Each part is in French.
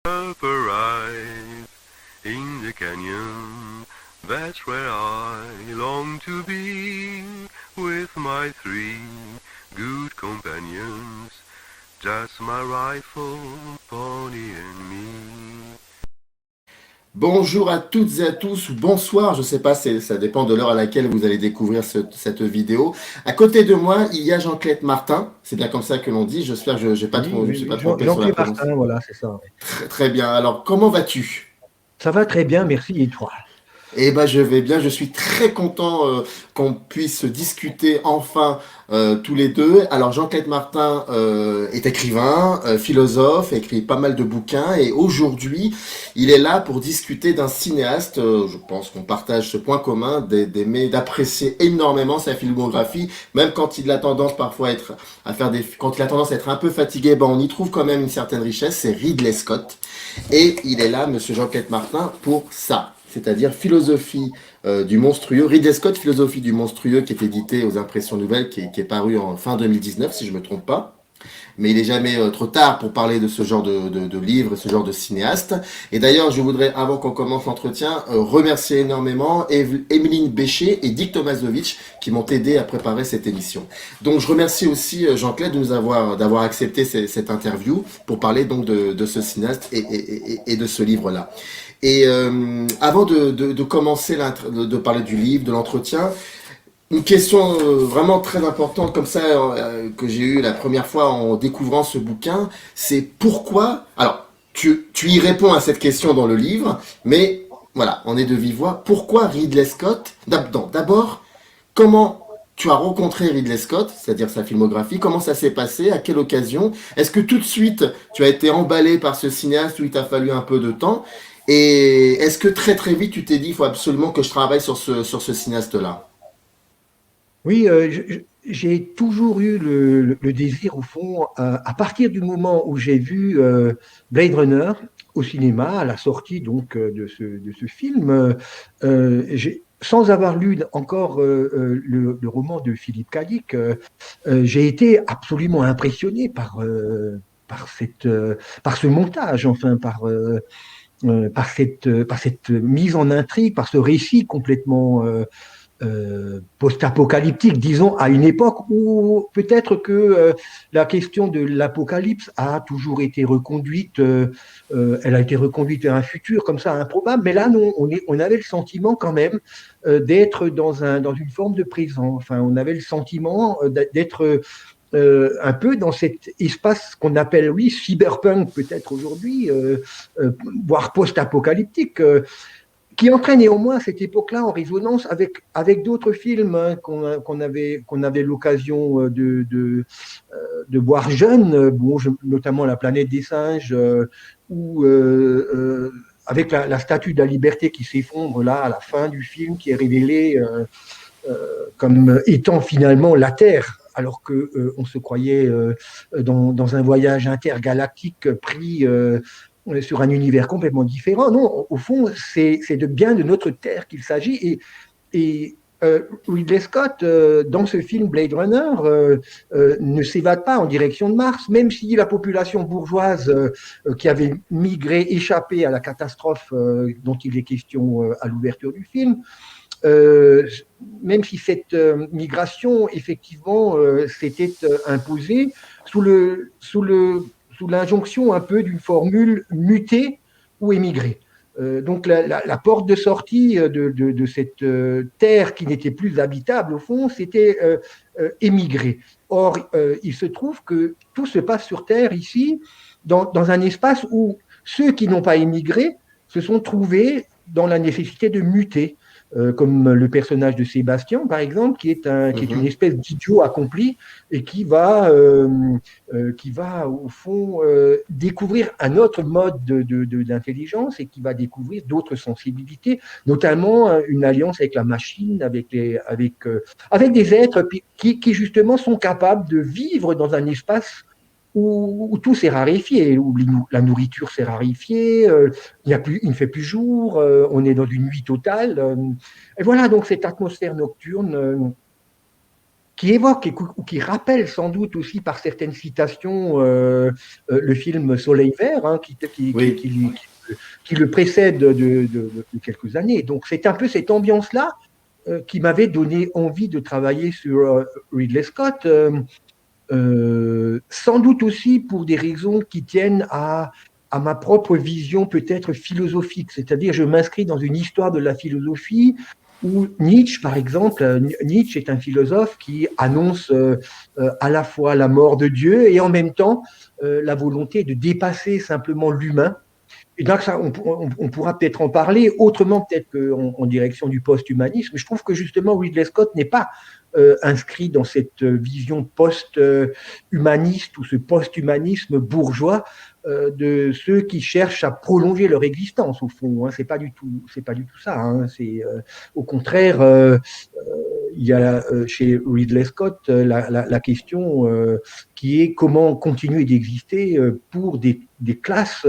Up arrive in the canyon, that's where I long to be, with my three good companions, just my rifle, pony and me. Bonjour à toutes et à tous, ou bonsoir, je sais pas, ça dépend de l'heure à laquelle vous allez découvrir cette vidéo. À côté de moi, il y a Jean-Claude Martin, c'est bien comme ça que l'on dit, j'espère que je Oui, ne me oui, suis oui. pas trompé sur la Jean-Pierre prononce. Martin, voilà, c'est ça. Ouais. Très, très bien, alors comment vas-tu? Ça va très bien, merci. Et toi? Eh ben, je vais bien, je suis très content qu'on puisse discuter enfin tous les deux. Alors Jean-Claude Martin est écrivain, philosophe, écrit pas mal de bouquins et aujourd'hui il est là pour discuter d'un cinéaste. Je pense qu'on partage ce point commun d'aimer, d'apprécier énormément sa filmographie, même quand il a tendance parfois quand il a tendance à être un peu fatigué, ben on y trouve quand même une certaine richesse. C'est Ridley Scott et il est là, Monsieur Jean-Claude Martin, pour ça. C'est-à-dire philosophie du monstrueux, Ridley Scott, philosophie du monstrueux, qui est édité aux Impressions Nouvelles, qui est paru en fin 2019, si je ne me trompe pas. Mais il n'est jamais trop tard pour parler de ce genre de livre, ce genre de cinéaste. Et d'ailleurs, je voudrais, avant qu'on commence l'entretien, remercier énormément Emeline Bécher et Dick Tomasovic qui m'ont aidé à préparer cette émission. Donc, je remercie aussi Jean-Claude d'avoir accepté cette interview pour parler donc de ce cinéaste et de ce livre-là. Et avant de commencer de parler du livre, de l'entretien, une question vraiment très importante comme ça que j'ai eue la première fois en découvrant ce bouquin, c'est pourquoi. Alors, tu y réponds à cette question dans le livre, mais voilà, on est de vive voix. Pourquoi Ridley Scott? D'abord, comment tu as rencontré Ridley Scott, c'est-à-dire sa filmographie? Comment ça s'est passé? À quelle occasion? Est-ce que tout de suite tu as été emballé par ce cinéaste ou il t'a fallu un peu de temps? Et est-ce que très très vite tu t'es dit il faut absolument que je travaille sur ce cinéaste-là? Oui, j'ai toujours eu le désir, au fond, à partir du moment où j'ai vu Blade Runner au cinéma, à la sortie donc de ce film, sans avoir lu encore le roman de Philippe K. Dick, j'ai été absolument impressionné par ce montage, enfin, par cette mise en intrigue, par ce récit complètement post-apocalyptique, disons, à une époque où peut-être que la question de l'apocalypse a toujours été reconduite, elle a été reconduite à un futur comme ça improbable, mais là, non, on avait le sentiment quand même d'être dans une forme de présent. Enfin, on avait le sentiment d'être un peu dans cet espace qu'on appelle, oui, cyberpunk peut-être aujourd'hui, voire post-apocalyptique. Qui entrait néanmoins à cette époque-là en résonance avec d'autres films hein, qu'on avait l'occasion de voir jeunes, bon, notamment La planète des singes, ou avec la statue de la liberté qui s'effondre là à la fin du film, qui est révélée comme étant finalement la Terre, alors que on se croyait dans un voyage intergalactique pris sur un univers complètement différent. Non, au fond, c'est de bien de notre Terre qu'il s'agit. Et Ridley Scott, dans ce film Blade Runner, ne s'évade pas en direction de Mars, même si la population bourgeoise qui avait migré, échappé à la catastrophe dont il est question à l'ouverture du film, euh, même si cette migration, effectivement, s'était imposée sous l'injonction un peu d'une formule muter ou émigrer. Donc la porte de sortie de cette terre qui n'était plus habitable, au fond, c'était émigrer. Or, il se trouve que tout se passe sur Terre ici, dans un espace où ceux qui n'ont pas émigré se sont trouvés dans la nécessité de muter comme le personnage de Sébastien, par exemple, qui est une Mhm. espèce d'idiot accompli et qui va au fond, découvrir un autre mode d'intelligence et qui va découvrir d'autres sensibilités, notamment une alliance avec la machine, avec des êtres qui, justement, sont capables de vivre dans un espace où tout s'est raréfié, où la nourriture s'est raréfiée, il ne fait plus jour, on est dans une nuit totale. Et voilà, donc cette atmosphère nocturne qui évoque ou qui rappelle sans doute aussi par certaines citations le film Soleil Vert, hein, Oui. qui le précède de quelques années. Donc c'est un peu cette ambiance-là qui m'avait donné envie de travailler sur Ridley Scott, sans doute aussi pour des raisons qui tiennent à ma propre vision peut-être philosophique, c'est-à-dire je m'inscris dans une histoire de la philosophie où Nietzsche, par exemple, Nietzsche est un philosophe qui annonce à la fois la mort de Dieu et en même temps la volonté de dépasser simplement l'humain. Et donc, ça, on pourra peut-être en parler autrement, peut-être qu'en direction du post-humanisme. Je trouve que justement, Ridley Scott n'est pas inscrit dans cette vision post-humaniste ou ce post-humanisme bourgeois de ceux qui cherchent à prolonger leur existence, au fond. Hein. C'est pas du tout ça. Hein. C'est au contraire, il y a chez Ridley Scott la question qui est comment continuer d'exister pour des classes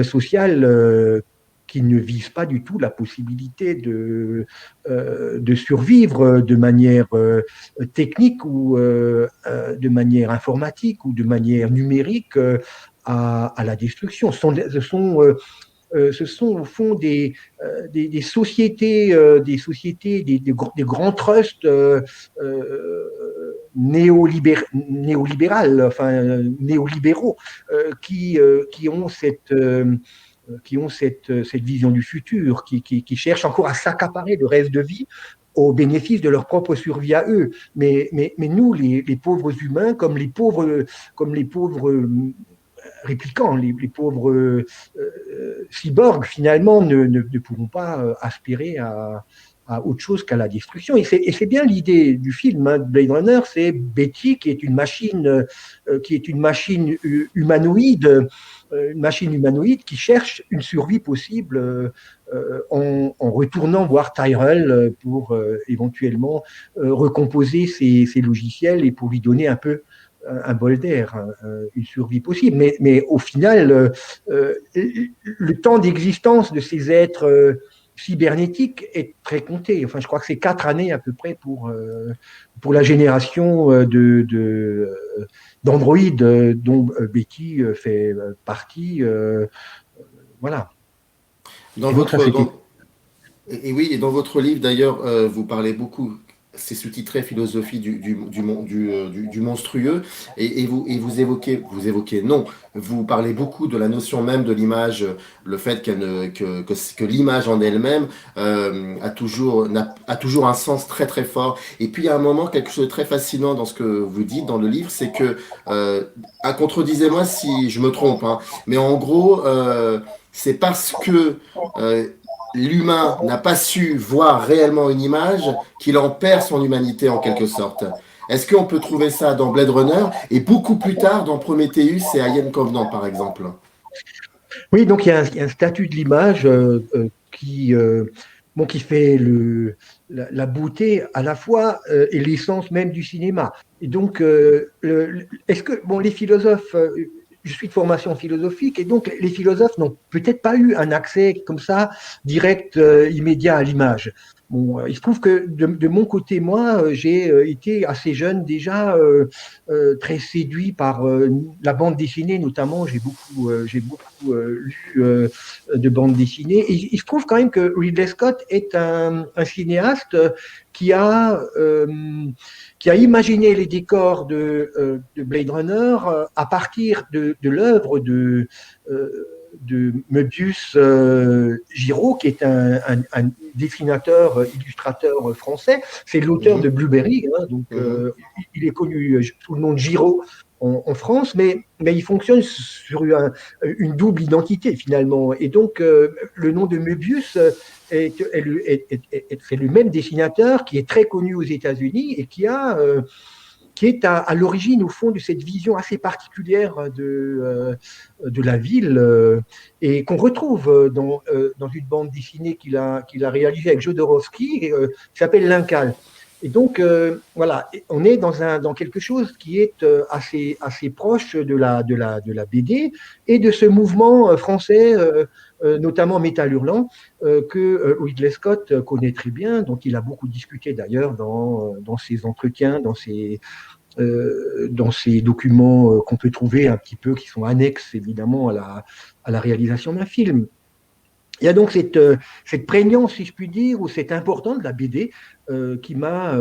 sociales qui ne visent pas du tout la possibilité de survivre de manière technique ou de manière informatique ou de manière numérique à la destruction. Ce sont au fond des sociétés, des grands trusts néolibérales, enfin néolibéraux, qui ont cette vision du futur, qui cherchent encore à s'accaparer le reste de vie au bénéfice de leur propre survie à eux. Mais nous, les pauvres humains, comme les pauvres réplicants, les pauvres cyborgs, finalement, ne pourront pas aspirer à autre chose qu'à la destruction. Et c'est bien l'idée du film, hein, Blade Runner, c'est Betty qui est une machine humanoïde qui cherche une survie possible en retournant voir Tyrell pour éventuellement recomposer ses logiciels et pour lui donner un peu un bol d'air, une survie possible. Mais au final, le temps d'existence de ces êtres cybernétique est très compté. Enfin, je crois que c'est 4 années à peu près pour la génération d'Android dont Betty fait partie. Voilà. Dans Et donc, ça, votre, c'était. dans, et oui, et dans votre livre d'ailleurs, vous parlez beaucoup, c'est sous-titré Philosophie du monstrueux, et vous évoquez, non, vous parlez beaucoup de la notion même de l'image, le fait que l'image en elle-même a toujours un sens très très fort. Et puis il y a un moment, quelque chose de très fascinant dans ce que vous dites dans le livre, c'est que, contredisez-moi si je me trompe, hein, mais en gros, c'est parce que euh, l'humain n'a pas su voir réellement une image qu'il en perd son humanité en quelque sorte. Est-ce qu'on peut trouver ça dans Blade Runner et beaucoup plus tard dans Prometheus et Alien Covenant par exemple? Oui, donc il y a un statut de l'image qui fait la beauté à la fois et l'essence même du cinéma. Et donc, est-ce que les philosophes, je suis de formation philosophique, et donc les philosophes n'ont peut-être pas eu un accès comme ça direct, immédiat à l'image. Bon, il se trouve que de mon côté, moi, j'ai été assez jeune déjà très séduit par la bande dessinée, notamment. J'ai beaucoup lu de bande dessinée. Et il se trouve quand même que Ridley Scott est un cinéaste euh, qui a imaginé les décors de Blade Runner à partir de l'œuvre de Möbius Giraud, qui est un dessinateur, illustrateur français. C'est l'auteur de Mhm, Blueberry, hein, donc mhm. il est connu sous le nom de Giraud en France, mais il fonctionne sur une double identité finalement. Et donc le nom de Möbius c'est le même dessinateur qui est très connu aux États-Unis et qui est à l'origine, au fond, de cette vision assez particulière de la ville et qu'on retrouve dans une bande dessinée qu'il a réalisée avec Jodorowsky, qui s'appelle L'Incal. Et donc, voilà, on est dans quelque chose qui est assez proche de la BD et de ce mouvement français, notamment Métal Hurlant, que Ridley Scott connaît très bien, dont il a beaucoup discuté d'ailleurs dans ses entretiens, dans ces documents qu'on peut trouver un petit peu, qui sont annexes évidemment à la réalisation d'un film. Il y a donc cette prégnance, si je puis dire, ou cette importance de la BD qui m'a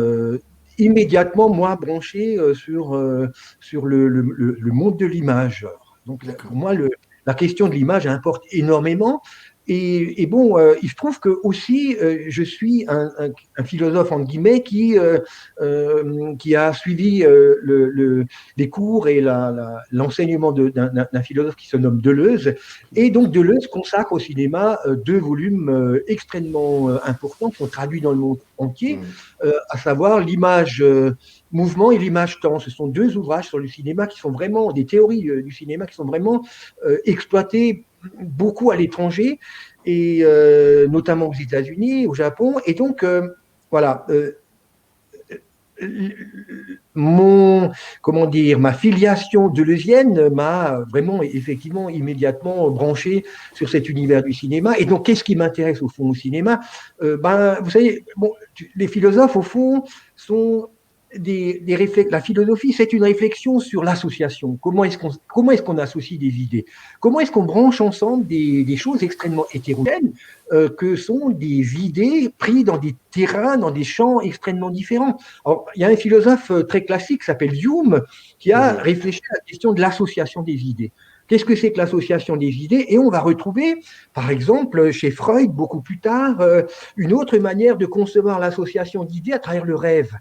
immédiatement, moi, branché sur le monde de l'image. Donc, D'accord. pour moi, la question de l'image importe énormément. Et bon, il se trouve que aussi, je suis un philosophe, entre guillemets, qui a suivi les cours et l'enseignement d'un philosophe qui se nomme Deleuze. Et donc, Deleuze consacre au cinéma 2 volumes extrêmement importants qui sont traduits dans le monde entier, à savoir l'image mouvement et l'image temps. Ce sont 2 ouvrages sur le cinéma qui sont vraiment des théories du cinéma qui sont vraiment exploitées beaucoup à l'étranger, et notamment aux États-Unis, au Japon. Et donc, voilà, comment dire, ma filiation deleuzienne m'a vraiment, effectivement, immédiatement branché sur cet univers du cinéma. Et donc, qu'est-ce qui m'intéresse au fond au cinéma? Vous savez, bon, les philosophes, au fond, sont la philosophie, c'est une réflexion sur l'association. Comment est-ce qu'on associe des idées? Comment est-ce qu'on branche ensemble des choses extrêmement hétérogènes que sont des idées prises dans des terrains, dans des champs extrêmement différents? Alors, il y a un philosophe très classique qui s'appelle Hume qui a réfléchi à la question de l'association des idées. Qu'est-ce que c'est que l'association des idées? Et on va retrouver, par exemple, chez Freud, beaucoup plus tard, une autre manière de concevoir l'association d'idées à travers le rêve.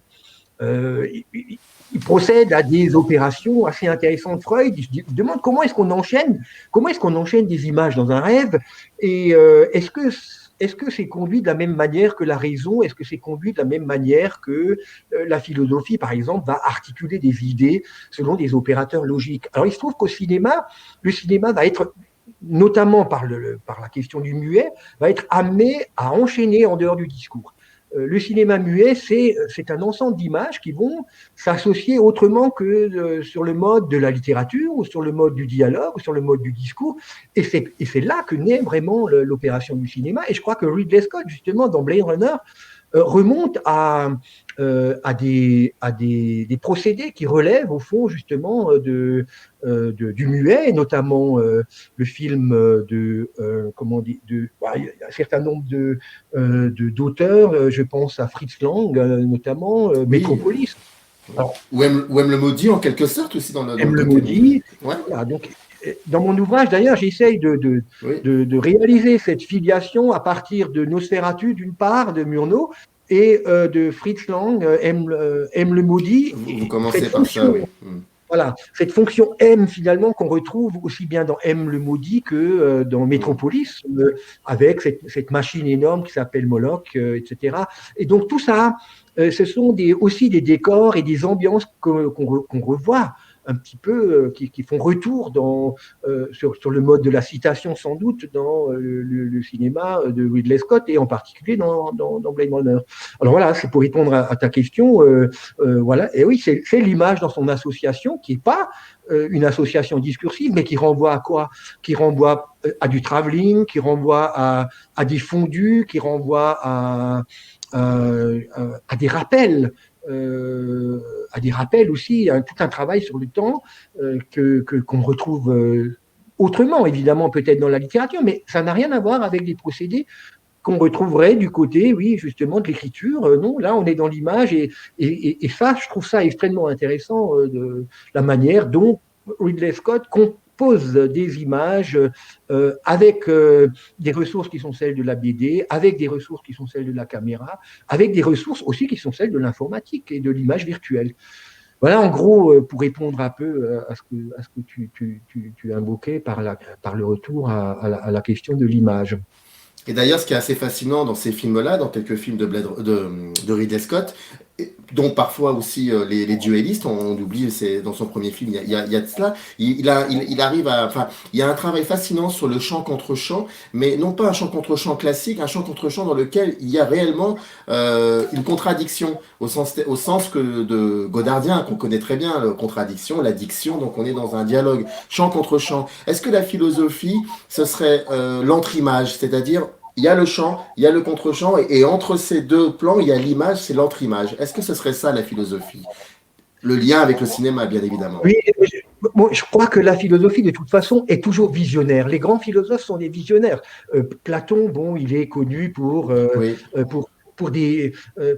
Il procède à des opérations assez intéressantes. Freud, il se demande comment est-ce qu'on enchaîne des images dans un rêve, et est-ce que c'est conduit de la même manière que la raison? Est-ce que c'est conduit de la même manière que la philosophie, par exemple, va articuler des idées selon des opérateurs logiques? Alors, il se trouve qu'au cinéma, le cinéma va être, notamment par la question du muet, va être amené à enchaîner en dehors du discours. Le cinéma muet, c'est un ensemble d'images qui vont s'associer autrement que sur le mode de la littérature, ou sur le mode du dialogue, ou sur le mode du discours. Et c'est là que naît vraiment l'opération du cinéma. Et je crois que Ridley Scott, justement, dans Blade Runner, remonte à des procédés qui relèvent, au fond, justement, du muet, et notamment le film comment dire, il y a un certain nombre d'auteurs, je pense à Fritz Lang, notamment, Oui. Metropolis. Alors, Ou M. Le Maudit, en quelque sorte, aussi dans le M. Le côté. Maudit. Ouais, Voilà, donc, dans mon ouvrage, d'ailleurs, j'essaye oui. de réaliser cette filiation à partir de Nosferatu, d'une part, de Murnau, et de Fritz Lang, M. Le Maudit, Vous et cette commencez par ça, fonction, oui. voilà, cette fonction M, finalement, qu'on retrouve aussi bien dans M. Le Maudit que dans Metropolis, avec cette machine énorme qui s'appelle Moloch, etc. Et donc, tout ça, ce sont aussi des décors et des ambiances qu'on revoit un petit peu, qui font retour sur le mode de la citation, sans doute, dans le cinéma de Ridley Scott, et en particulier dans Blade Runner. Alors voilà, c'est pour répondre à ta question. Voilà, et oui, c'est l'image dans son association, qui n'est pas une association discursive, mais qui renvoie à quoi? Qui renvoie à du travelling, qui renvoie à des fondus, qui renvoie à des rappels. À des rappels aussi, tout un travail sur le temps qu'on retrouve autrement, évidemment, peut-être dans la littérature, mais ça n'a rien à voir avec des procédés qu'on retrouverait du côté, oui, justement, de l'écriture. Non, là, on est dans l'image, et ça, je trouve ça extrêmement intéressant, de la manière dont Ridley Scott compose des images avec des ressources qui sont celles de la BD, avec des ressources qui sont celles de la caméra, avec des ressources aussi qui sont celles de l'informatique et de l'image virtuelle. Voilà, en gros, pour répondre un peu à ce que tu invoquais par le retour à la question de l'image. Et d'ailleurs, ce qui est assez fascinant dans ces films-là, dans quelques films de Ridley Scott, dont parfois aussi les duellistes, on oublie, c'est dans son premier film, il y a de cela. Il arrive à, enfin, il y a un travail fascinant sur le chant contre chant, mais non pas un chant contre chant classique, un chant contre chant dans lequel il y a réellement une contradiction au sens que de Godardien qu'on connaît très bien, la contradiction, l'addiction. Donc on est dans un dialogue chant contre chant. Est-ce que la philosophie, ce serait l'entre-image, c'est-à-dire il y a le chant, il y a le contre-chant, et entre ces deux plans, il y a l'image, c'est l'entre-image. Est-ce que ce serait ça la philosophie? Le lien avec le cinéma, bien évidemment. Oui, je crois que la philosophie, de toute façon, est toujours visionnaire. Les grands philosophes sont des visionnaires. Platon, bon, il est connu Oui, pour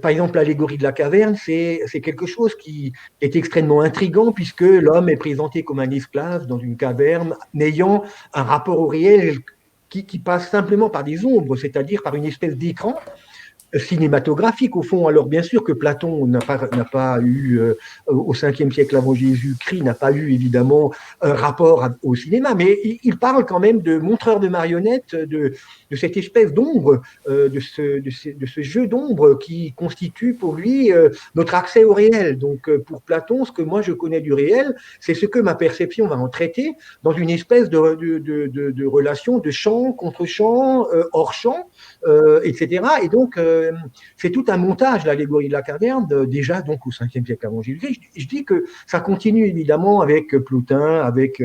par exemple, l'allégorie de la caverne, c'est quelque chose qui est extrêmement intrigant puisque l'homme est présenté comme un esclave dans une caverne, n'ayant un rapport au réel qui passe simplement par des ombres, c'est-à-dire par une espèce d'écran cinématographique au fond. Alors bien sûr que Platon n'a pas eu, au 5e siècle avant Jésus-Christ, n'a pas eu évidemment un rapport au cinéma, mais il parle quand même de montreur de marionnettes, de cette espèce d'ombre, de ce jeu d'ombre qui constitue pour lui notre accès au réel. Donc pour Platon, ce que moi je connais du réel, c'est ce que ma perception va en traiter dans une espèce de relation de champ contre champ, hors champ, etc. Et donc, c'est tout un montage, l'allégorie de la caverne, déjà donc au 5e siècle avant Jésus-Christ. Je dis que ça continue évidemment avec Plotin, avec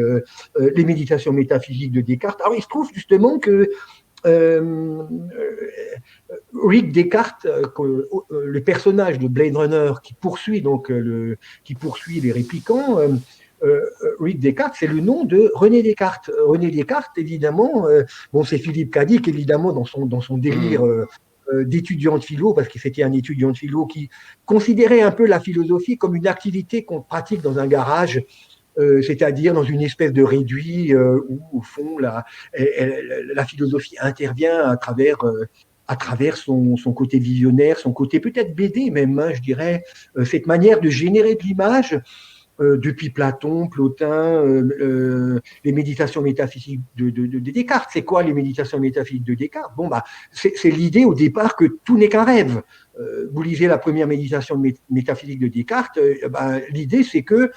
les méditations métaphysiques de Descartes. Alors, il se trouve justement que euh, Rick Descartes, le personnage de Blade Runner qui poursuit les réplicants, Rick Descartes, c'est le nom de René Descartes. René Descartes, évidemment, bon, c'est Philippe Cadic, évidemment, dans son délire mmh, d'étudiant de philo, parce que c'était un étudiant de philo qui considérait un peu la philosophie comme une activité qu'on pratique dans un garage, c'est-à-dire dans une espèce de réduit où, au fond, la philosophie intervient à travers son côté visionnaire, son côté peut-être BD même, hein, je dirais, cette manière de générer de l'image depuis Platon, Plotin, les méditations métaphysiques de Descartes. C'est quoi les méditations métaphysiques de Descartes? Bon, bah, c'est l'idée au départ que tout n'est qu'un rêve. Vous lisez la première méditation métaphysique de Descartes, bah, l'idée c'est que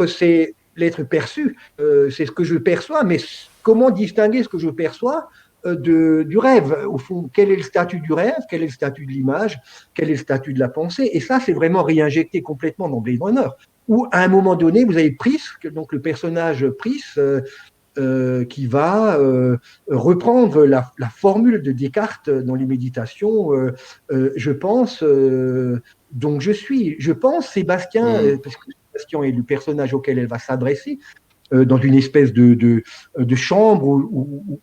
c'est l'être perçu, c'est ce que je perçois, mais comment distinguer ce que je perçois du rêve? Au fond, quel est le statut du rêve? Quel est le statut de l'image? Quel est le statut de la pensée? Et ça, c'est vraiment réinjecté complètement dans Blade Runner, où à un moment donné, vous avez Pris, donc le personnage Pris, qui va reprendre la formule de Descartes dans les méditations. Je pense, donc je suis. Je pense, Sébastien, mmh. parce que Sébastien est le personnage auquel elle va s'adresser, dans une espèce de chambre où,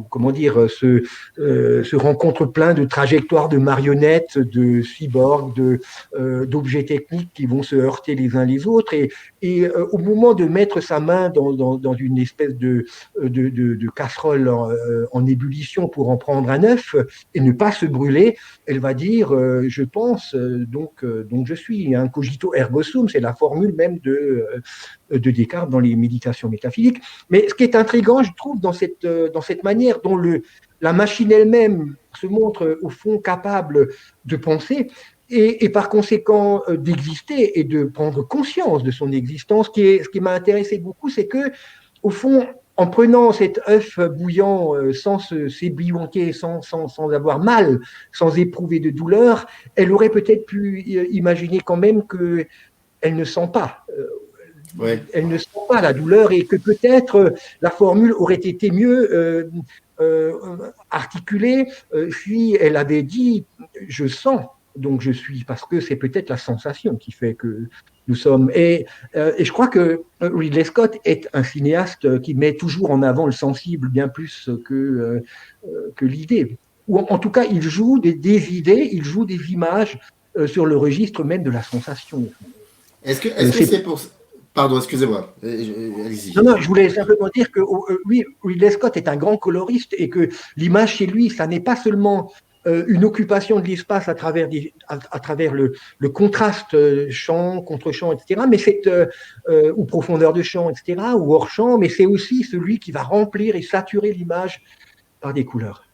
comment dire, se rencontrent plein de trajectoires de marionnettes, de cyborgs, d'objets techniques qui vont se heurter les uns les autres. Et au moment de mettre sa main dans une espèce de casserole en ébullition pour en prendre un œuf et ne pas se brûler, elle va dire je pense, donc je suis. Un cogito ergo sum, c'est la formule même de Descartes dans les méditations métaphysiques. Mais ce qui est intriguant, je trouve, dans cette manière dont la machine elle-même se montre au fond capable de penser et par conséquent d'exister et de prendre conscience de son existence, ce qui m'a intéressé beaucoup, c'est que, au fond, en prenant cet œuf bouillant sans s'ébouillanter, sans avoir mal, sans éprouver de douleur, elle aurait peut-être pu imaginer quand même qu'elle ne sent pas. Ouais. Elle ne sent pas la douleur et que peut-être la formule aurait été mieux articulée si elle avait dit je sens, donc je suis, parce que c'est peut-être la sensation qui fait que nous sommes. Et je crois que Ridley Scott est un cinéaste qui met toujours en avant le sensible bien plus que l'idée. Ou en tout cas, il joue des idées, il joue des images sur le registre même de la sensation. Est-ce que C'est c'est pour... Pardon, excusez-moi. Non, Allez-y. non, je voulais simplement dire que oui, Ridley Scott est un grand coloriste et que l'image chez lui, ça n'est pas seulement une occupation de l'espace à travers le contraste champ contre champ, etc., mais ou profondeur de champ, etc., ou hors champ, mais c'est aussi celui qui va remplir et saturer l'image par des couleurs.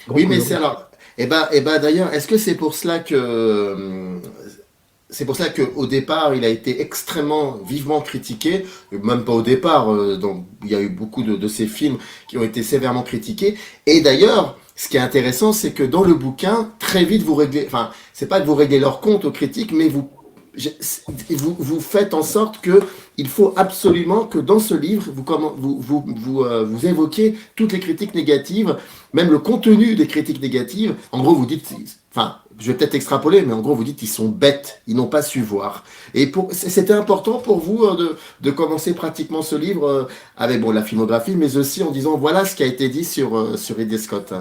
Grand Oui, mais c'est coloriste. alors... d'ailleurs, est-ce que c'est pour cela que c'est pour ça qu'au départ, il a été extrêmement vivement critiqué, même pas au départ, il y a eu beaucoup de ces films qui ont été sévèrement critiqués. Et d'ailleurs, ce qui est intéressant, c'est que dans le bouquin, très vite, vous réglez, enfin, c'est pas que vous réglez leur compte aux critiques, mais vous faites en sorte que il faut absolument que dans ce livre, vous évoquiez toutes les critiques négatives, même le contenu des critiques négatives. En gros, vous dites, enfin, je vais peut-être extrapoler, mais en gros, vous dites qu'ils sont bêtes, ils n'ont pas su voir. Et c'était important pour vous de commencer pratiquement ce livre avec bon, la filmographie, mais aussi en disant voilà ce qui a été dit sur Ridley Scott.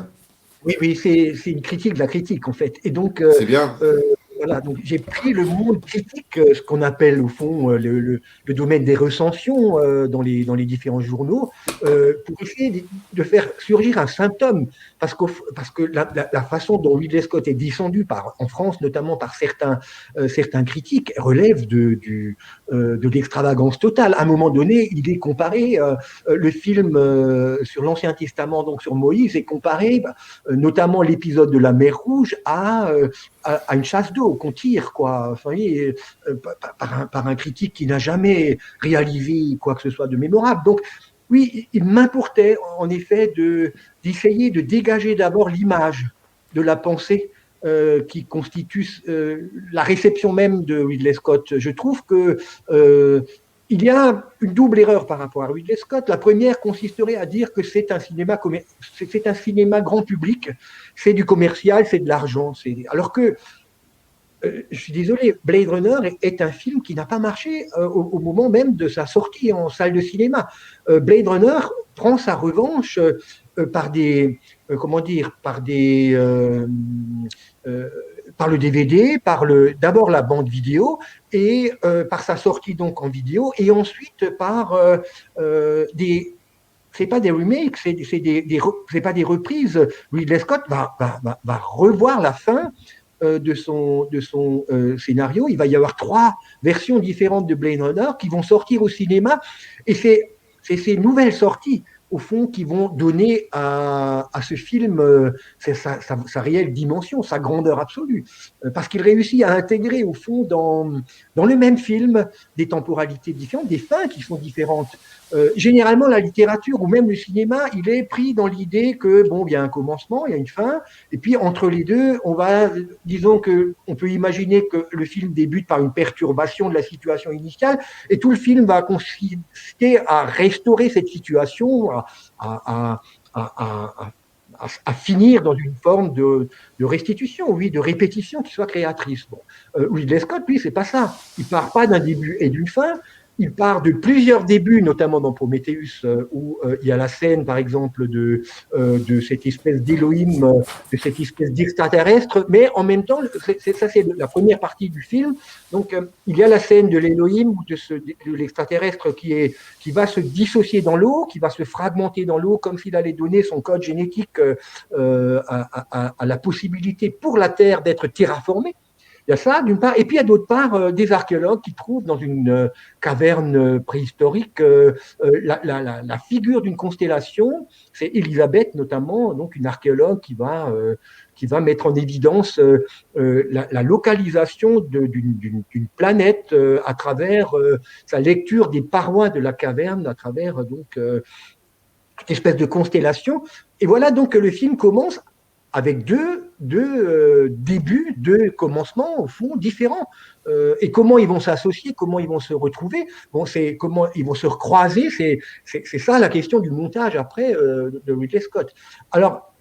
Oui, oui, c'est une critique de la critique, en fait. Et donc, C'est bien. euh, voilà, donc j'ai pris le monde critique, ce qu'on appelle au fond le domaine des recensions dans les différents journaux, pour essayer de faire surgir un symptôme. Parce que la façon dont Ridley Scott est descendu en France, notamment par certains critiques, relève de l'extravagance totale. À un moment donné, il est comparé, le film sur l'Ancien Testament, donc sur Moïse, est comparé, notamment l'épisode de la mer Rouge, à une chasse d'eau qu'on tire, quoi. Enfin, par un critique qui n'a jamais réalisé quoi que ce soit de mémorable. Donc, oui, il m'importait en effet d'essayer de dégager d'abord l'image de la pensée qui constitue la réception même de Ridley Scott. Je trouve que il y a une double erreur par rapport à Ridley Scott. La première consisterait à dire que c'est un cinéma grand public, c'est du commercial, c'est de l'argent. Alors que je suis désolé, Blade Runner est un film qui n'a pas marché au moment même de sa sortie en salle de cinéma. Blade Runner prend sa revanche par des, comment dire, par le DVD, d'abord la bande vidéo et par sa sortie donc en vidéo et ensuite par c'est pas des remakes, c'est pas des reprises. Ridley Scott va revoir la fin de son scénario. Il va y avoir 3 versions différentes de Blade Runner qui vont sortir au cinéma. Et c'est ces nouvelles sorties, au fond, qui vont donner à ce film sa réelle dimension, sa grandeur absolue. Parce qu'il réussit à intégrer, au fond, dans le même film, des temporalités différentes, des fins qui sont différentes. Généralement, la littérature ou même le cinéma, il est pris dans l'idée que, bon, il y a un commencement, il y a une fin, et puis entre les deux, disons qu'on peut imaginer que le film débute par une perturbation de la situation initiale, et tout le film va consister à restaurer cette situation, à, à, à finir dans une forme de restitution, oui, de répétition qui soit créatrice. Bon. Ridley Scott, lui, c'est pas ça. Il part pas d'un début et d'une fin, il part de plusieurs débuts, notamment dans Prometheus, où il y a la scène, par exemple, de cette espèce d'Élohim, de cette espèce d'extraterrestre, mais en même temps, ça c'est la première partie du film. Donc, il y a la scène de l'Élohim ou de l'extraterrestre qui va se dissocier dans l'eau, qui va se fragmenter dans l'eau, comme s'il allait donner son code génétique à la possibilité pour la Terre d'être terraformée. Il y a ça, d'une part. Et puis, il y a d'autre part des archéologues qui trouvent dans une caverne préhistorique la figure d'une constellation. C'est Elisabeth, notamment, donc une archéologue qui va mettre en évidence la localisation d'une planète à travers sa lecture des parois de la caverne, à travers donc toute espèce de constellation. Et voilà donc que le film commence avec deux débuts, 2 commencements, au fond, différents. Et comment ils vont s'associer, comment ils vont se retrouver, bon, c'est comment ils vont se recroiser, c'est ça la question du montage après de Ridley Scott. Alors,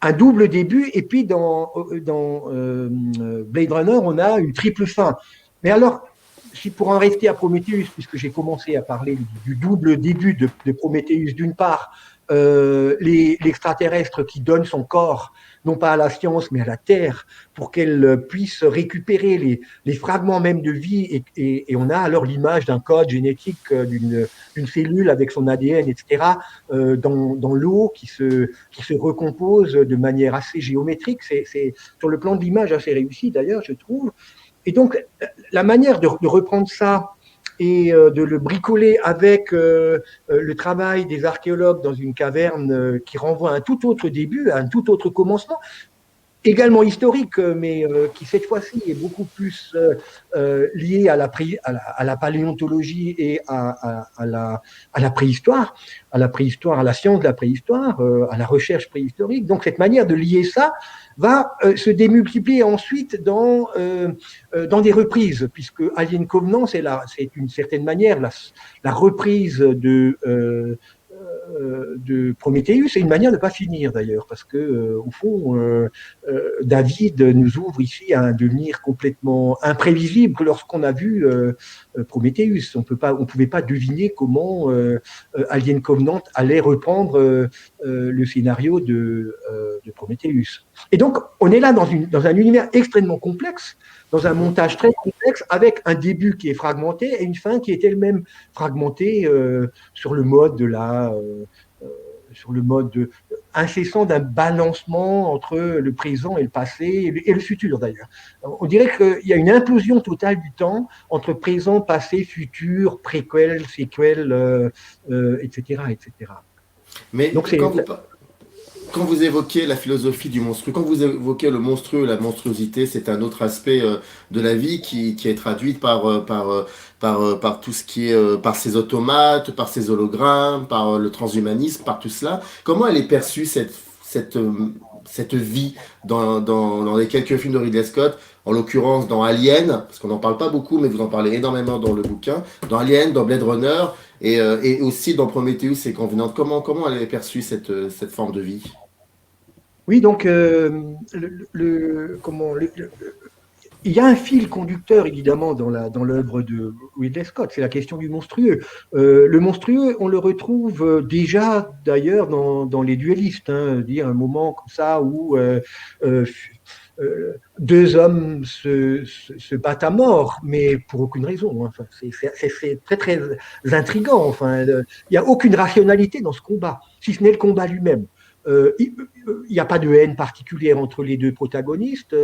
un double début, et puis dans Blade Runner, on a une triple fin. Mais alors, si pour en rester à Prometheus, puisque j'ai commencé à parler du double début de Prometheus, d'une part, l'extraterrestre qui donne son corps, non pas à la science, mais à la Terre, pour qu'elle puisse récupérer les fragments même de vie, et on a alors l'image d'un code génétique d'une cellule avec son ADN, etc., dans l'eau qui se recompose de manière assez géométrique. C'est sur le plan de l'image assez réussi d'ailleurs, je trouve. Et donc, la manière de reprendre ça et de le bricoler avec le travail des archéologues dans une caverne qui renvoie à un tout autre début, à un tout autre commencement, également historique, mais qui cette fois-ci est beaucoup plus lié à la paléontologie et à la préhistoire, à la science de la préhistoire, à la recherche préhistorique. Donc cette manière de lier ça va se démultiplier ensuite dans des reprises, puisque Alien Covenant, c'est d'une certaine manière la reprise de Prométhéeus, c'est une manière de ne pas finir d'ailleurs, parce que au fond, David nous ouvre ici à un devenir complètement imprévisible que lorsqu'on a vu Prométhéeus. On pouvait pas deviner comment Alien Covenant allait reprendre le scénario de Prométhéeus. Et donc, on est là dans un univers extrêmement complexe, dans un montage très complexe, avec un début qui est fragmenté et une fin qui est elle-même fragmentée sur le mode sur le mode incessant d'un balancement entre le présent et le passé et le futur d'ailleurs. On dirait qu'il y a une implosion totale du temps entre présent, passé, futur, préquel, séquel, etc., etc. Mais Donc c'est quand vous évoquez la philosophie du monstrueux, quand vous évoquez le monstrueux, la monstruosité, c'est un autre aspect de la vie qui est traduite par tout ce qui est par ces automates, par ces hologrammes, par le transhumanisme, par tout cela. Comment elle est perçue cette vie dans les quelques films de Ridley Scott, en l'occurrence dans Alien, parce qu'on n'en parle pas beaucoup, mais vous en parlez énormément dans le bouquin, dans Alien, dans Blade Runner, et aussi dans Prometheus et Covenant. Comment elle est perçue cette forme de vie? oui, donc il y a un fil conducteur évidemment dans l'œuvre de Ridley Scott, c'est la question du monstrueux. Le monstrueux, on le retrouve déjà d'ailleurs dans les duellistes, hein, dire un moment comme ça où euh, deux hommes se battent à mort, mais pour aucune raison. Enfin, c'est très très intriguant. Enfin, il n'y a aucune rationalité dans ce combat, si ce n'est le combat lui-même. Il n'y a pas de haine particulière entre les deux protagonistes.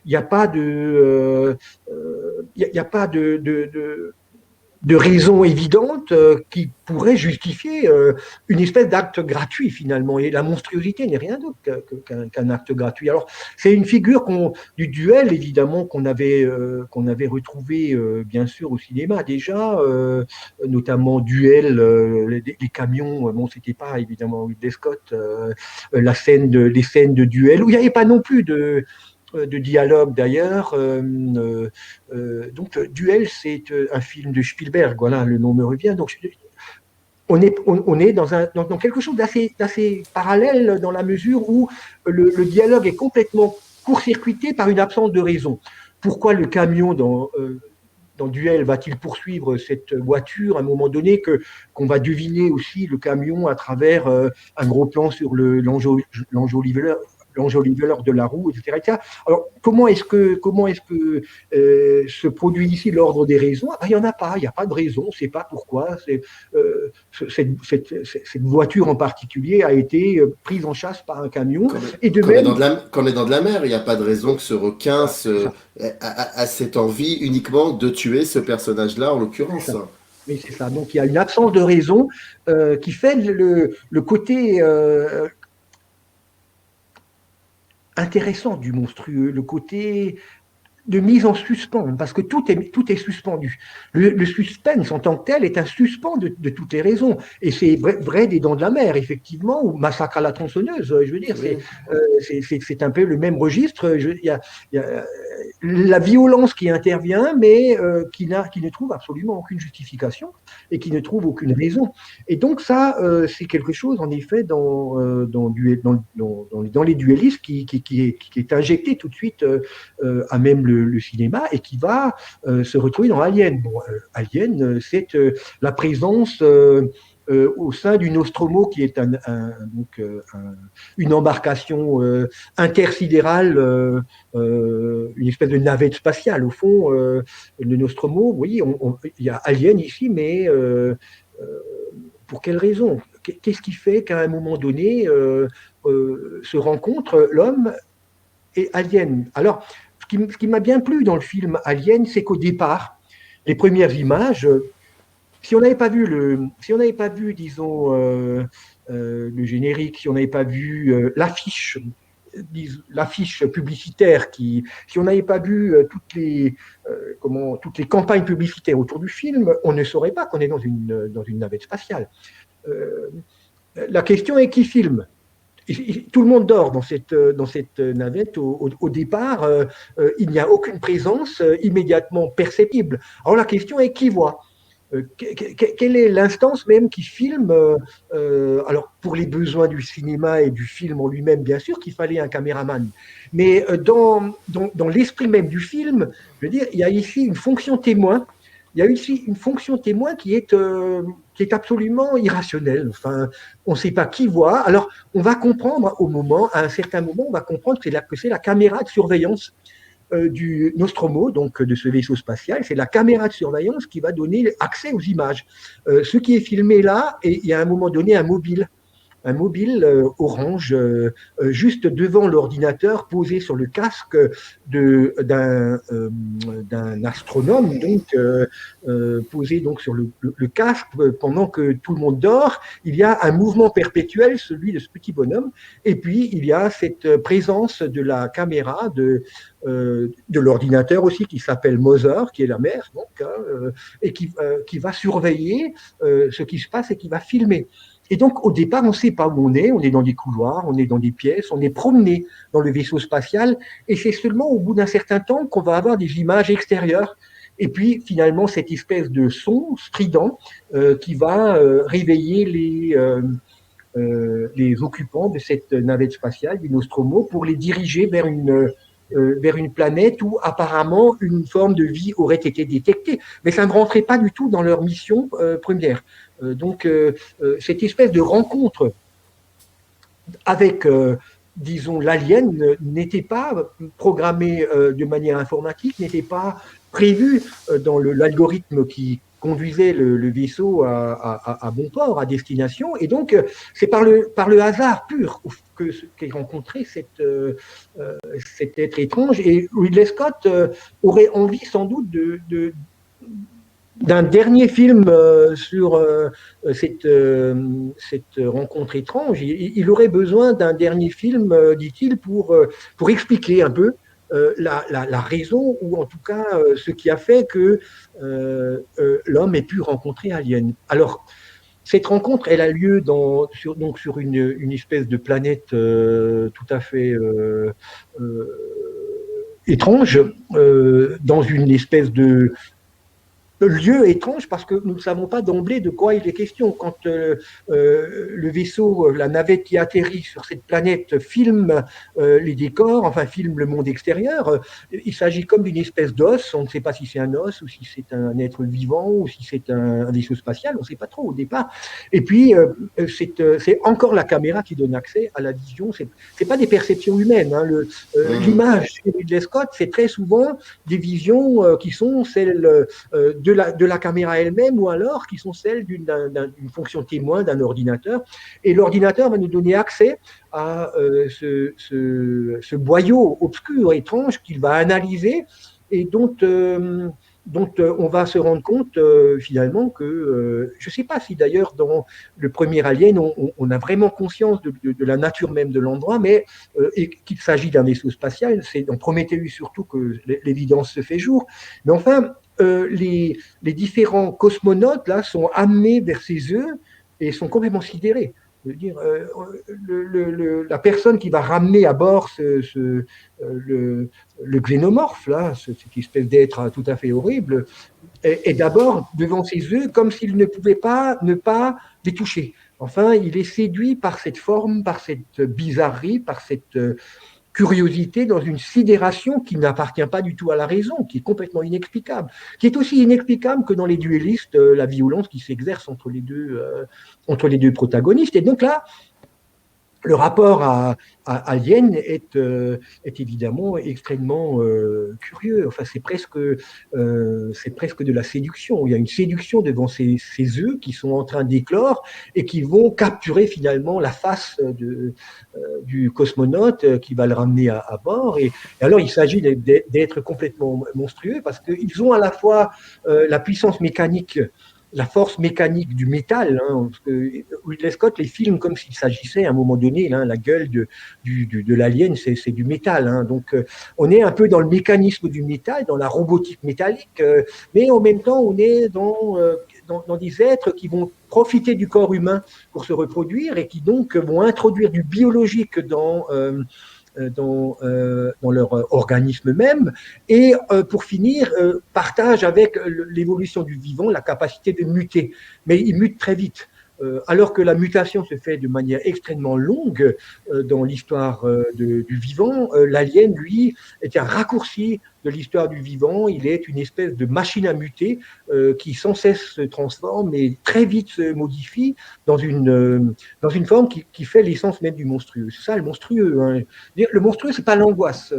Il n'y a pas y a pas de raison évidente qui pourrait justifier une espèce d'acte gratuit finalement. Et la monstruosité n'est rien d'autre qu'un acte gratuit. Alors c'est une figure du duel évidemment qu'on avait retrouvé bien sûr au cinéma déjà, notamment duel les camions. Bon, c'était pas évidemment Ridley Scott, les scènes de duel où il n'y avait pas non plus de dialogue d'ailleurs. Donc, Duel, c'est un film de Spielberg, voilà, le nom me revient. Donc, on est dans quelque chose d'assez parallèle dans la mesure où le dialogue est complètement court-circuité par une absence de raison. Pourquoi le camion dans Duel va-t-il poursuivre cette voiture à un moment donné qu'on va deviner aussi le camion à travers un gros plan sur l'enjoliveur de la roue, etc., etc. Alors, comment est-ce que se produit ici l'ordre des raisons? Ah ben, il n'y en a pas, il n'y a pas de raison, on ne sait pas pourquoi. Cette voiture en particulier a été prise en chasse par un camion. Et de même, Quand on est dans de la mer, il n'y a pas de raison que ce requin a cette envie uniquement de tuer ce personnage-là, en l'occurrence. mais c'est ça. Donc il y a une absence de raison qui fait le côté intéressant du monstrueux, le côté de mise en suspens, parce que tout est suspendu. Le suspense en tant que tel est un suspens de toutes les raisons. Et c'est vrai des Dents de la Mer, effectivement, ou Massacre à la tronçonneuse, je veux dire, Oui. c'est un peu le même registre. Il y a la violence qui intervient, mais qui ne trouve absolument aucune justification et qui ne trouve aucune raison. Et donc ça, c'est quelque chose, en effet, dans les duellistes qui est injecté tout de suite à même le cinéma et qui va se retrouver dans Alien. Bon, Alien, c'est la présence au sein du Nostromo, qui est une embarcation intersidérale, une espèce de navette spatiale. Au fond, le Nostromo, oui, il y a Alien ici, mais pour quelle raison? Qu'est-ce qui fait qu'à un moment donné se rencontrent l'homme et Alien? Alors, ce qui m'a bien plu dans le film Alien, c'est qu'au départ, les premières images, si on n'avait pas vu, disons, le générique, si on n'avait pas vu l'affiche l'affiche publicitaire si on n'avait pas vu toutes les campagnes publicitaires autour du film, on ne saurait pas qu'on est dans une navette spatiale. La question est qui filme. Tout le monde dort dans cette navette. Au départ, il n'y a aucune présence immédiatement perceptible. Alors la question est qui voit. Quelle est l'instance même qui filme alors pour les besoins du cinéma et du film en lui-même, bien sûr qu'il fallait un caméraman, mais dans l'esprit même du film, je veux dire, il y a ici une fonction témoin. Il y a ici une fonction témoin qui est absolument irrationnelle. Enfin, on ne sait pas qui voit. Alors, on va comprendre à un certain moment, on va comprendre que c'est la caméra de surveillance du Nostromo, donc de ce vaisseau spatial. C'est la caméra de surveillance qui va donner accès aux images. Ce qui est filmé là, et il y a à un moment donné un mobile orange juste devant l'ordinateur posé sur le casque d'un astronome, donc posé donc sur le casque pendant que tout le monde dort. Il y a un mouvement perpétuel, celui de ce petit bonhomme, et puis il y a cette présence de la caméra de l'ordinateur aussi qui s'appelle Mother, qui est la mère, donc, et qui va surveiller ce qui se passe et qui va filmer. Et donc, au départ, on ne sait pas où on est dans des couloirs, on est dans des pièces, on est promené dans le vaisseau spatial, et c'est seulement au bout d'un certain temps qu'on va avoir des images extérieures. Et puis, finalement, cette espèce de son strident qui va réveiller les occupants de cette navette spatiale, du Nostromo, pour les diriger vers une planète où apparemment une forme de vie aurait été détectée. Mais ça ne rentrait pas du tout dans leur mission première. Donc, cette espèce de rencontre avec, disons, l'alien n'était pas programmée de manière informatique, n'était pas prévue dans l'algorithme qui conduisait le vaisseau à bon port, à destination. Et donc, c'est par le hasard pur qu'est rencontré cet être étrange. Et Ridley Scott aurait envie sans doute d'un dernier film sur cette rencontre étrange. Il aurait besoin d'un dernier film, dit-il, pour expliquer un peu la raison, ou en tout cas ce qui a fait que l'homme ait pu rencontrer Alien. Alors, cette rencontre, elle a lieu sur une espèce de planète tout à fait étrange, dans une espèce de lieu étrange, parce que nous ne savons pas d'emblée de quoi il est question. Quand le vaisseau, la navette qui atterrit sur cette planète filme les décors, enfin filme le monde extérieur, il s'agit comme d'une espèce d'os. On ne sait pas si c'est un os ou si c'est un être vivant ou si c'est un vaisseau spatial, on ne sait pas trop au départ. Et puis c'est encore la caméra qui donne accès à la vision. C'est pas des perceptions humaines, hein. L'image de Ridley Scott, c'est très souvent des visions qui sont celles de la caméra elle-même, ou alors qui sont celles d'une fonction témoin d'un ordinateur. Et l'ordinateur va nous donner accès à ce boyau obscur, étrange, qu'il va analyser et dont on va se rendre compte finalement que, je ne sais pas si d'ailleurs dans le premier Alien, on a vraiment conscience de la nature même de l'endroit, mais et qu'il s'agit d'un vaisseau spatial. C'est dans Prometheus surtout que l'évidence se fait jour. Mais enfin, les différents cosmonautes là sont amenés vers ces œufs et sont complètement sidérés. Je veux dire, la personne qui va ramener à bord le xénomorphe, là, cette espèce d'être tout à fait horrible, est d'abord devant ses œufs comme s'il ne pouvait pas ne pas les toucher. Enfin, il est séduit par cette forme, par cette bizarrerie, par cette curiosité, dans une sidération qui n'appartient pas du tout à la raison, qui est complètement inexplicable, qui est aussi inexplicable que dans les duellistes, la violence qui s'exerce entre les deux protagonistes. Et donc là, le rapport à Alien est évidemment extrêmement curieux. Enfin, c'est presque de la séduction. Il y a une séduction devant ces œufs qui sont en train d'éclore et qui vont capturer finalement la face du cosmonaute qui va le ramener à bord. Et alors, il s'agit d'être complètement monstrueux parce qu'ils ont à la fois la puissance mécanique la force mécanique du métal. Hein, parce que Ridley Scott les filme comme s'il s'agissait à un moment donné, hein, la gueule de l'alien, c'est du métal. Hein, donc on est un peu dans le mécanisme du métal, dans la robotique métallique, mais en même temps on est dans des êtres qui vont profiter du corps humain pour se reproduire et qui donc vont introduire du biologique dans leur organisme même, et pour finir, partagent avec l'évolution du vivant la capacité de muter. Mais ils mutent très vite. Alors que la mutation se fait de manière extrêmement longue dans l'histoire du vivant, l'alien, lui, est un raccourci de l'histoire du vivant. Il est une espèce de machine à muter qui sans cesse se transforme et très vite se modifie dans une forme qui fait l'essence même du monstrueux. C'est ça le monstrueux. Hein. Le monstrueux, c'est pas l'angoisse.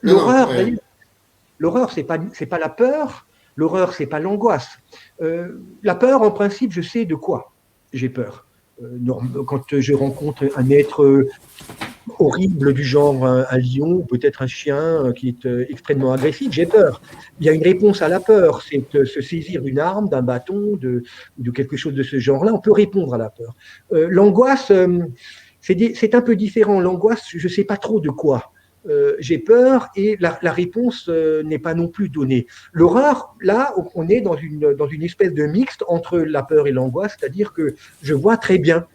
L'horreur, ouais. l'horreur, c'est pas la peur. L'horreur, c'est pas l'angoisse. La peur, en principe, je sais de quoi j'ai peur. Quand je rencontre un être horrible du genre un lion ou peut-être un chien qui est extrêmement agressif, j'ai peur. Il y a une réponse à la peur, c'est se saisir d'une arme, d'un bâton, de quelque chose de ce genre-là. On peut répondre à la peur. L'angoisse, c'est un peu différent. L'angoisse, je ne sais pas trop de quoi. J'ai peur et la réponse n'est pas non plus donnée. L'horreur, là, on est dans une espèce de mixte entre la peur et l'angoisse, c'est-à-dire que je vois très bien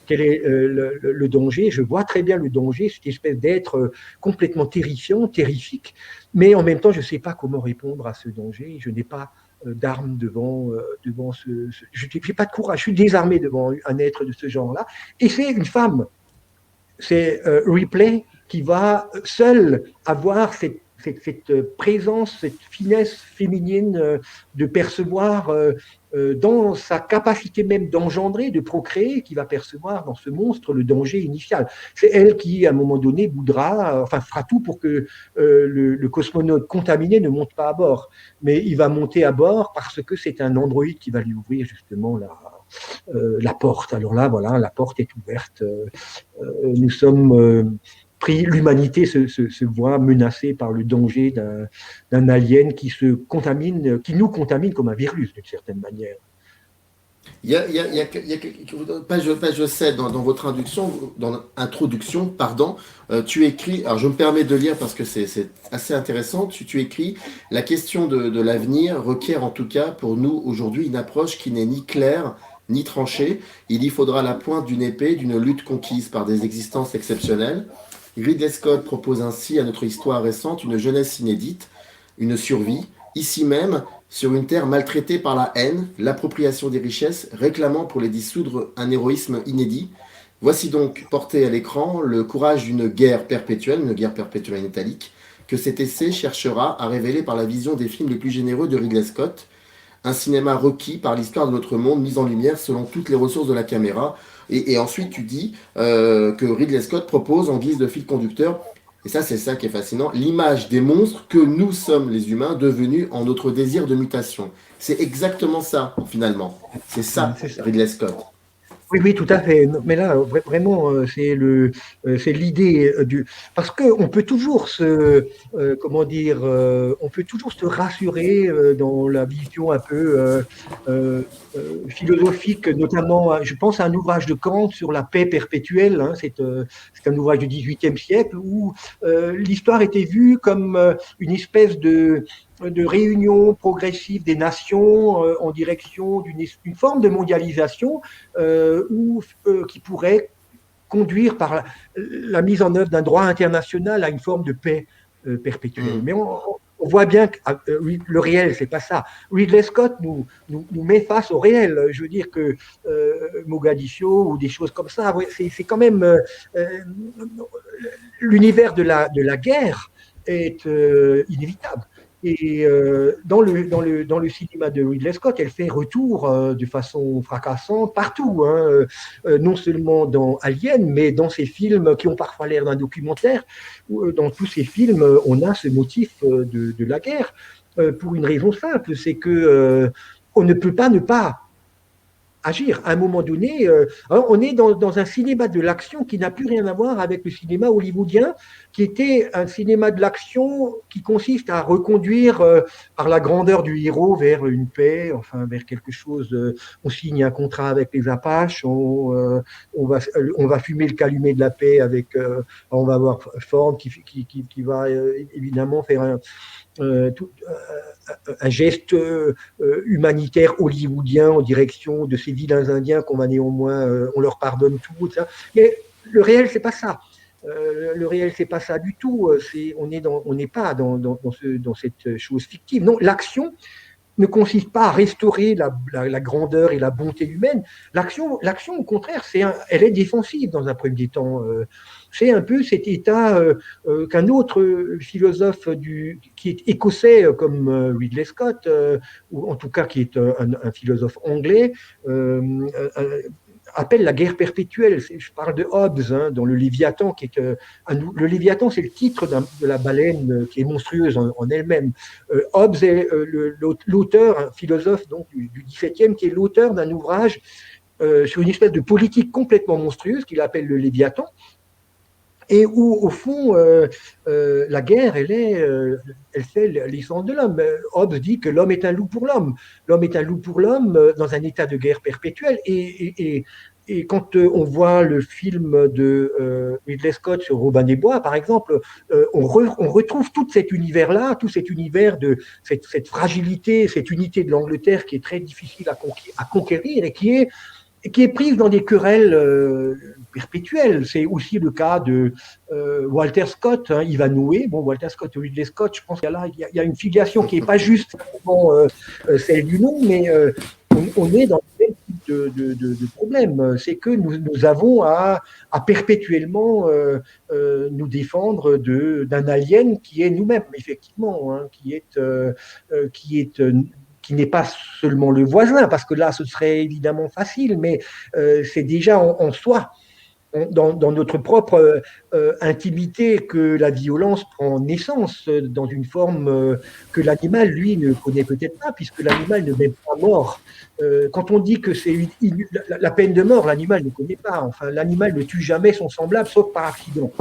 quel est le danger, je vois très bien le danger, cette espèce d'être complètement terrifiant, terrifique, mais en même temps, je ne sais pas comment répondre à ce danger, je n'ai pas d'armes devant je n'ai pas de courage, je suis désarmé devant un être de ce genre-là, et c'est une femme, c'est Ripley qui va seule avoir cette présence, cette finesse féminine de percevoir dans sa capacité même d'engendrer, de procréer, qui va percevoir dans ce monstre le danger initial. C'est elle qui, à un moment donné, fera tout pour que le cosmonaute contaminé ne monte pas à bord. Mais il va monter à bord parce que c'est un androïde qui va lui ouvrir justement la porte. Alors là, voilà, la porte est ouverte. Nous sommes pris, l'humanité se voit menacée par le danger d'un alien qui nous contamine comme un virus d'une certaine manière. Page 7 dans votre introduction, pardon, tu écris, alors je me permets de lire parce que c'est assez intéressant, tu écris, la question de l'avenir requiert en tout cas pour nous aujourd'hui une approche qui n'est ni claire ni tranchée. Il y faudra la pointe d'une épée, d'une lutte conquise par des existences exceptionnelles. Ridley Scott propose ainsi à notre histoire récente une jeunesse inédite, une survie, ici même, sur une terre maltraitée par la haine, l'appropriation des richesses, réclamant pour les dissoudre un héroïsme inédit. Voici donc porté à l'écran le courage d'une guerre perpétuelle, une guerre perpétuelle en italique, que cet essai cherchera à révéler par la vision des films les plus généreux de Ridley Scott, un cinéma requis par l'histoire de notre monde, mis en lumière selon toutes les ressources de la caméra. Et ensuite, tu dis que Ridley Scott propose en guise de fil conducteur, et ça c'est ça qui est fascinant, l'image des monstres que nous sommes les humains devenus en notre désir de mutation. C'est exactement ça, finalement. C'est ça, Ridley Scott. Oui, oui, tout à fait. Mais là, vraiment, c'est l'idée du. Parce qu'on peut toujours on peut toujours se rassurer dans la vision un peu philosophique, notamment, je pense à un ouvrage de Kant sur la paix perpétuelle. Hein, c'est un ouvrage du XVIIIe siècle où l'histoire était vue comme une espèce de réunion progressive des nations en direction d'une forme de mondialisation qui pourrait conduire par la mise en œuvre d'un droit international à une forme de paix perpétuelle. Mais on voit bien que le réel, c'est pas ça. Ridley Scott nous met face au réel. Je veux dire que Mogadiscio ou des choses comme ça, c'est quand même l'univers de la guerre est inévitable. Et dans le cinéma de Ridley Scott, elle fait retour de façon fracassante partout, hein, non seulement dans Alien, mais dans ces films qui ont parfois l'air d'un documentaire. Dans tous ces films, on a ce motif de la guerre, pour une raison simple, c'est que on ne peut pas ne pas agir. À un moment donné, alors on est dans un cinéma de l'action qui n'a plus rien à voir avec le cinéma hollywoodien, qui était un cinéma de l'action qui consiste à reconduire par la grandeur du héros vers une paix, enfin vers quelque chose. On signe un contrat avec les Apaches, on va fumer le calumet de la paix avec, on va avoir Ford qui va évidemment faire un geste humanitaire hollywoodien en direction de ces vilains Indiens qu'on va néanmoins, on leur pardonne tout, ça. Mais le réel, c'est pas ça. Le réel, c'est pas ça du tout. On n'est pas dans cette chose fictive. Non, l'action ne consiste pas à restaurer la grandeur et la bonté humaine. L'action, au contraire, elle est défensive dans un premier temps. C'est un peu cet état qu'un autre philosophe qui est écossais, comme Ridley Scott, ou en tout cas qui est un philosophe anglais, appelle la guerre perpétuelle. Je parle de Hobbes, dans le Léviathan, qui est le Léviathan, c'est le titre de la baleine qui est monstrueuse en elle-même. Hobbes est l'auteur, un philosophe donc, du XVIIe, qui est l'auteur d'un ouvrage sur une espèce de politique complètement monstrueuse qu'il appelle le Léviathan, et où, au fond, la guerre, elle fait l'essence de l'homme. Hobbes dit que l'homme est un loup pour l'homme. L'homme est un loup pour l'homme dans un état de guerre perpétuelle. Et quand on voit le film de Ridley Scott sur Robin des Bois, par exemple, on retrouve tout cet univers-là, tout cet univers de cette fragilité, cette unité de l'Angleterre qui est très difficile à conquérir et qui est prise dans des querelles perpétuelles. C'est aussi le cas de Walter Scott, Ivanhoe. Bon, Walter Scott et Ridley Scott, je pense qu'il y a une filiation qui n'est pas juste celle du nom, mais on est dans le même type de problème. C'est que nous avons à perpétuellement nous défendre d'un alien qui est nous-mêmes, effectivement, qui n'est pas seulement le voisin, parce que là, ce serait évidemment facile, mais c'est déjà en soi, dans notre propre intimité, que la violence prend naissance dans une forme que l'animal, lui, ne connaît peut-être pas, puisque l'animal ne met pas mort. Quand on dit que c'est la peine de mort, l'animal ne connaît pas. Enfin, l'animal ne tue jamais son semblable, sauf par accident.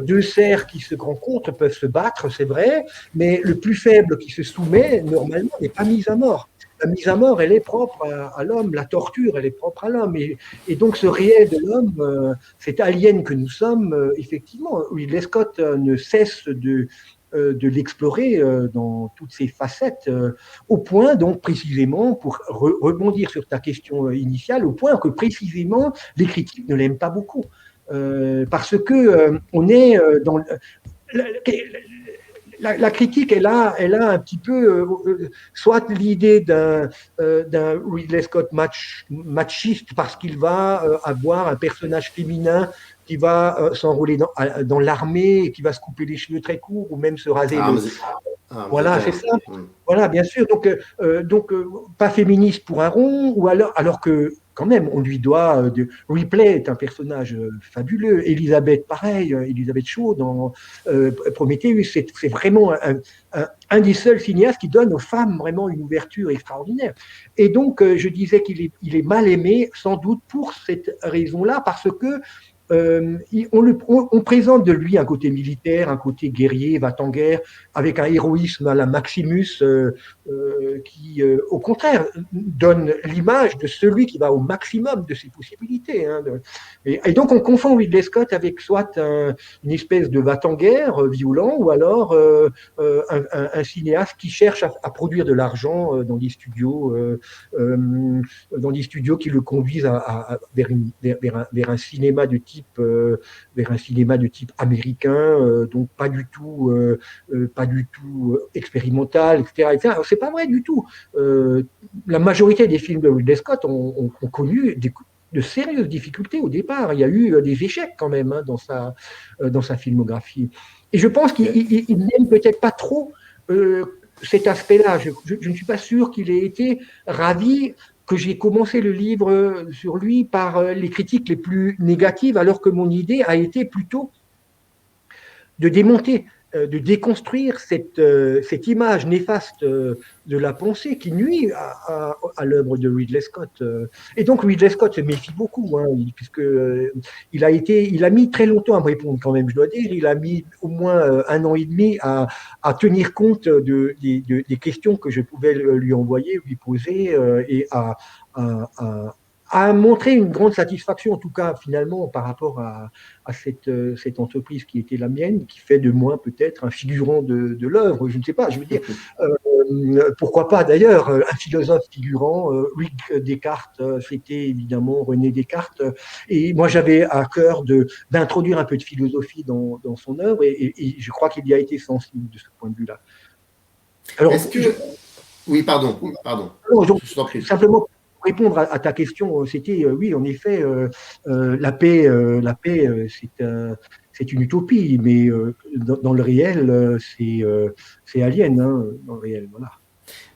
Deux cerfs qui se rencontrent peuvent se battre, c'est vrai, mais le plus faible qui se soumet, normalement, n'est pas mis à mort. La mise à mort, elle est propre à l'homme, la torture, elle est propre à l'homme. Et donc, ce réel de l'homme, cet alien que nous sommes, effectivement, Ridley Scott ne cesse de l'explorer dans toutes ses facettes, au point, donc, précisément, pour rebondir sur ta question initiale, au point que, précisément, les critiques ne l'aiment pas beaucoup. Parce que on est dans la critique, elle a un petit peu soit l'idée d'un Ridley Scott machiste, parce qu'il va avoir un personnage féminin qui va s'enrôler dans l'armée et qui va se couper les cheveux très courts ou même se raser voilà, c'est ça. Voilà, bien sûr. Donc pas féministe pour un rond, ou alors que quand même, on lui doit. Ripley est un personnage fabuleux. Elisabeth, pareil. Elisabeth Shaw dans Prometheus, c'est vraiment un des seuls cinéastes qui donne aux femmes vraiment une ouverture extraordinaire. Et donc, je disais qu'il est mal aimé, sans doute pour cette raison-là, parce que on présente de lui un côté militaire, un côté guerrier, va-t-en-guerre, avec un héroïsme à la Maximus qui, au contraire, donne l'image de celui qui va au maximum de ses possibilités. Et donc, on confond Ridley Scott avec soit une espèce de va-t-en-guerre violent, ou alors un cinéaste qui cherche à produire de l'argent dans des studios qui le conduisent vers un cinéma de type américain, donc pas du tout expérimental, etc. C'est pas vrai du tout. La majorité des films de Ridley Scott ont connu de sérieuses difficultés au départ. Il y a eu des échecs quand même dans sa filmographie. Et je pense qu'il n'aime peut-être pas trop cet aspect-là. Je ne suis pas sûr qu'il ait été ravi que j'ai commencé le livre sur lui par les critiques les plus négatives, alors que mon idée a été plutôt de démonter de déconstruire cette image néfaste de la pensée qui nuit à l'œuvre de Ridley Scott. Et donc Ridley Scott se méfie beaucoup, hein, puisque il a mis très longtemps à me répondre quand même, je dois dire. Il a mis au moins 1 an et demi à tenir compte des questions que je pouvais lui envoyer, lui poser, et à montrer une grande satisfaction, en tout cas finalement, par rapport à cette entreprise qui était la mienne, qui fait de moi peut-être un figurant de l'œuvre, je ne sais pas, je veux dire, pourquoi pas d'ailleurs, un philosophe figurant, Descartes, c'était évidemment René Descartes, et moi j'avais à cœur d'introduire un peu de philosophie dans son œuvre, et je crois qu'il y a été sensible de ce point de vue-là. Alors, Est-ce que... Oui, pardon. donc, Je t'en prie. simplement pour répondre à ta question, c'était oui, en effet, la paix, c'est une utopie, mais dans le réel, c'est alien, hein, dans le réel, voilà.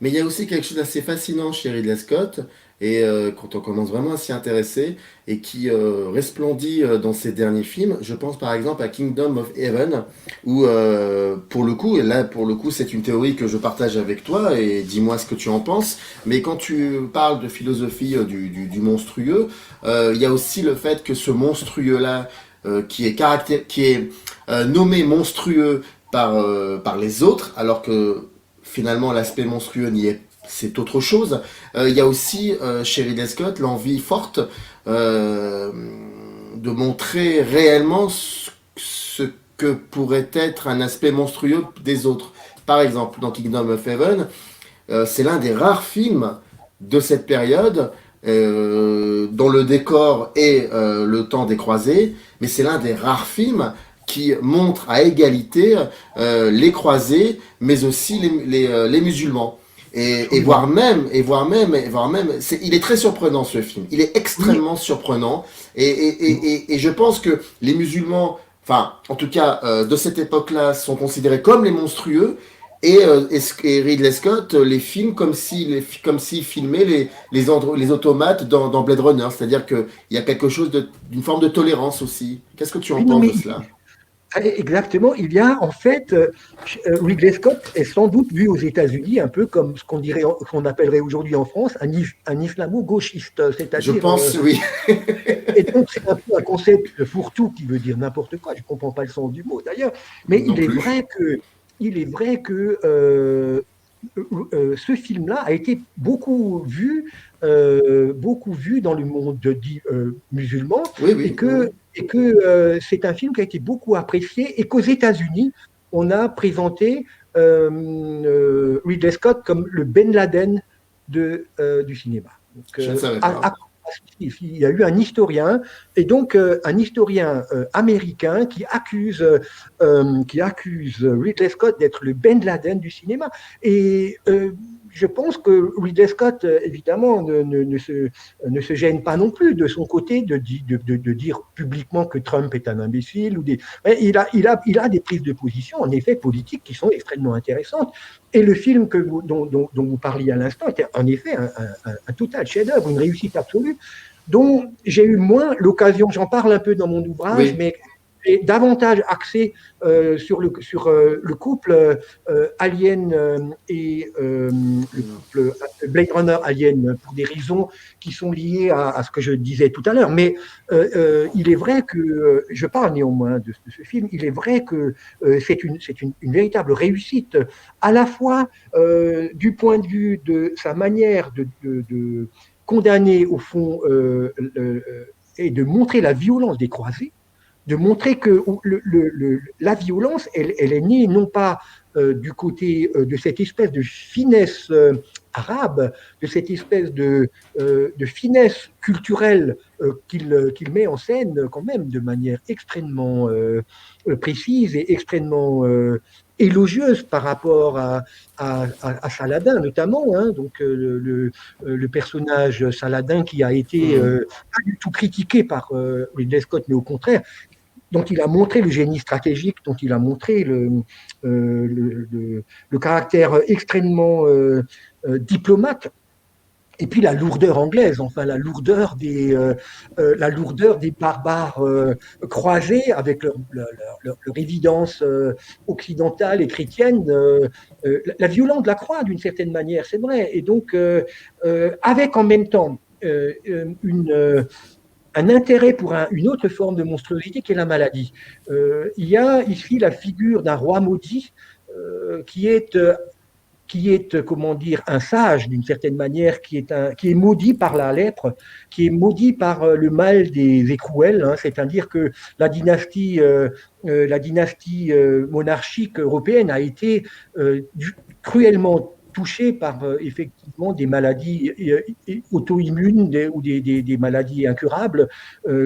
Mais il y a aussi quelque chose d'assez fascinant chez Ridley Scott, et quand on commence vraiment à s'y intéresser, et qui resplendit dans ses derniers films. Je pense par exemple à Kingdom of Heaven, où pour le coup, et là pour le coup c'est une théorie que je partage avec toi, et dis-moi ce que tu en penses, mais quand tu parles de philosophie du monstrueux, il y a aussi le fait que ce monstrueux-là, qui est nommé monstrueux par les autres, alors que finalement l'aspect monstrueux n'y est, c'est autre chose. Il y a aussi chez Ridley Scott l'envie forte de montrer réellement ce que pourrait être un aspect monstrueux des autres. Par exemple, dans Kingdom of Heaven, c'est l'un des rares films de cette période dont le décor est le temps des croisés, mais c'est l'un des rares films qui montre à égalité les croisés, mais aussi les musulmans. Et voire même, il est très surprenant ce film. Il est extrêmement surprenant. Et je pense que les musulmans, enfin, en tout cas, de cette époque-là, sont considérés comme les monstrueux. Et Ridley Scott les filme comme s'il filmait les automates dans Blade Runner. C'est-à-dire qu'il y a quelque chose d'une forme de tolérance aussi. Qu'est-ce que tu en Oui, non, penses mais de cela? exactement, il y a en fait, Ridley Scott est sans doute vu aux États-Unis un peu comme ce qu'on appellerait aujourd'hui en France un islamo-gauchiste, Je c'est-à-dire, pense, oui. et donc c'est un peu un concept fourre-tout qui veut dire n'importe quoi, je ne comprends pas le sens du mot d'ailleurs, mais Non plus. il est vrai que ce film-là a été beaucoup vu dans le monde dit musulman, Oui, et oui, oui, que, oui. c'est un film qui a été beaucoup apprécié, et qu'aux États-Unis, on a présenté Ridley Scott comme le Ben Laden du cinéma. Donc, Je ne savais pas. il y a eu un historien, et donc un historien américain qui accuse Ridley Scott d'être le Ben Laden du cinéma. Et je pense que Ridley Scott, évidemment, ne se gêne pas non plus de son côté de dire publiquement que Trump est un imbécile. Mais il a des prises de position, en effet, politiques qui sont extrêmement intéressantes. Et le film dont vous parliez à l'instant était en effet un total chef-d'œuvre, une réussite absolue, dont j'ai eu moins l'occasion, j'en parle un peu dans mon ouvrage, Oui. mais est davantage axé sur le couple Alien et le couple Blade Runner Alien, pour des raisons qui sont liées à ce que je disais tout à l'heure. Mais il est vrai que, je parle néanmoins de ce film, il est vrai que c'est une véritable réussite, à la fois du point de vue de sa manière de condamner, au fond, et de montrer la violence des croisés, de montrer que la violence, elle est née non pas du côté de cette espèce de finesse arabe, de cette espèce de finesse culturelle qu'il met en scène quand même de manière extrêmement précise et extrêmement élogieuse par rapport à Saladin notamment, hein, donc le personnage Saladin qui a été pas du tout critiqué par Ridley Scott, mais au contraire, dont il a montré le génie stratégique, dont il a montré le caractère extrêmement diplomate. et puis la lourdeur anglaise, enfin la lourdeur des barbares croisés avec leur évidence occidentale et chrétienne, la violence de la croix d'une certaine manière, c'est vrai. Et donc, avec en même temps un intérêt pour une autre forme de monstruosité qui est la maladie. Il y a ici la figure d'un roi maudit qui est, comment dire, un sage d'une certaine manière, qui est maudit par la lèpre, qui est maudit par le mal des écrouelles, hein, c'est-à-dire que la dynastie monarchique européenne a été cruellement touchée par effectivement des maladies auto-immunes ou des maladies incurables,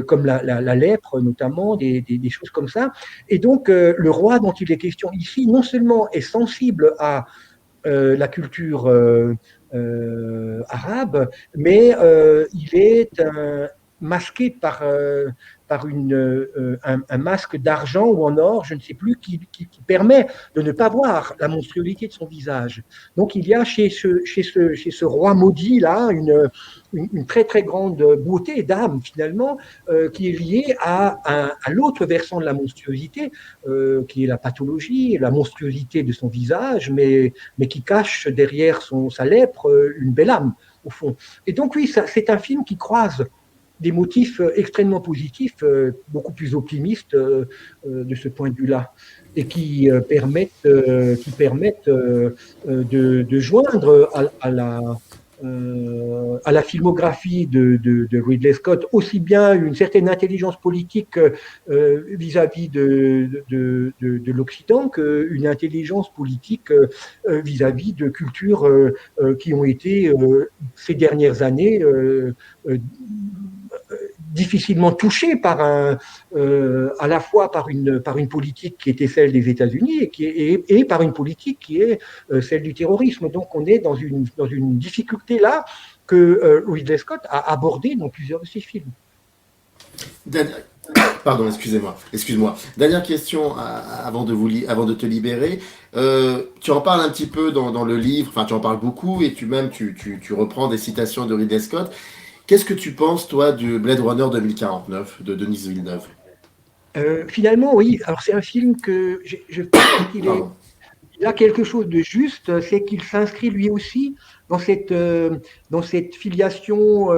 comme la lèpre notamment, des choses comme ça. Et donc le roi dont il est question ici, non seulement est sensible à la culture arabe, mais il est masqué par un masque d'argent ou en or, je ne sais plus, qui permet de ne pas voir la monstruosité de son visage. Donc il y a chez ce roi maudit-là une très très grande beauté d'âme finalement, qui est liée à l'autre versant de la monstruosité, qui est la pathologie, la monstruosité de son visage, mais qui cache derrière sa lèpre une belle âme, au fond. Et donc oui, c'est un film qui croise des motifs extrêmement positifs, beaucoup plus optimistes de ce point de vue-là, et qui permettent de joindre à la filmographie de Ridley Scott aussi bien une certaine intelligence politique vis-à-vis de l'Occident qu'une intelligence politique vis-à-vis de cultures qui ont été ces dernières années difficilement touchées à la fois par une politique qui était celle des États-Unis et par une politique qui est celle du terrorisme. Donc on est dans une difficulté là que Ridley Scott a abordée dans plusieurs de ses films. Pardon, excuse-moi. Dernière question avant de te libérer. Tu en parles un petit peu dans le livre, enfin tu en parles beaucoup et tu reprends des citations de Ridley Scott. Qu'est-ce que tu penses, toi, du Blade Runner 2049 de Denis Villeneuve? Finalement, oui. Alors c'est un film que je pense qu'il il a quelque chose de juste, c'est qu'il s'inscrit lui aussi dans cette filiation